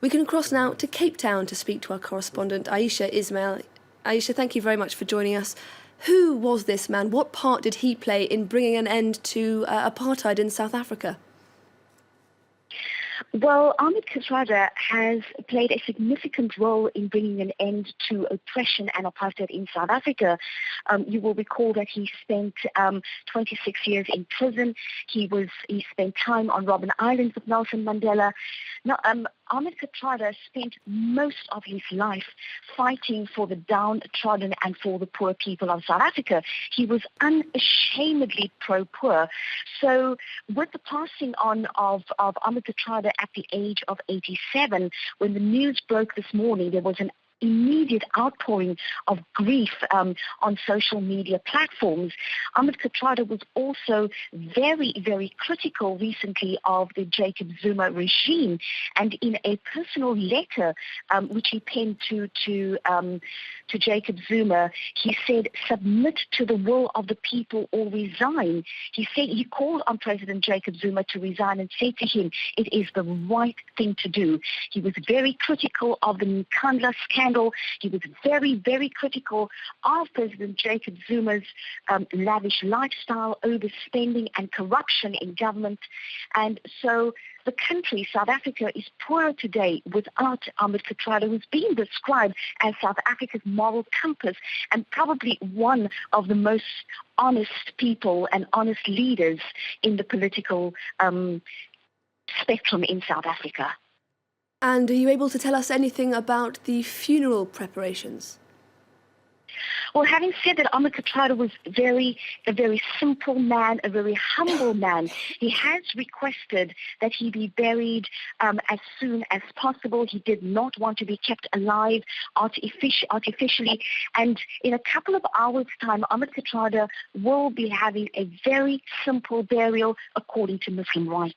We can cross now to Cape Town to speak to our correspondent Aisha Ismail. Aisha, thank you very much for joining us. Who was this man? What part did he play in bringing an end to apartheid in South Africa? Well, Ahmed Kathrada has played a significant role in bringing an end to oppression and apartheid in South Africa. You will recall that he spent 26 years in prison. He spent time on Robben Island with Nelson Mandela. Now, Ahmed Kathrada spent most of his life fighting for the downtrodden and for the poor people of South Africa. He was unashamedly pro-poor. So with the passing on of Ahmed Kathrada at the age of 87, when the news broke this morning, there was an immediate outpouring of grief on social media platforms. Ahmed Kathrada was also very, very critical recently of the Jacob Zuma regime, and in a personal letter which he penned to Jacob Zuma, he said, "Submit to the will of the people or resign." He said he called on President Jacob Zuma to resign and said to him, "It is the right thing to do." He was very critical of the Nkandla scandal. He was very, very critical of President Jacob Zuma's lavish lifestyle, overspending and corruption in government. And so the country, South Africa, is poorer today without Ahmed Kathrada, who's been described as South Africa's moral compass and probably one of the most honest people and honest leaders in the political spectrum in South Africa. And are you able to tell us anything about the funeral preparations? Well, having said that, Ahmed Kathrada was a very simple man, a very humble man. He has requested that he be buried as soon as possible. He did not want to be kept alive artificially. And in a couple of hours' time, Ahmed Kathrada will be having a very simple burial according to Muslim rites.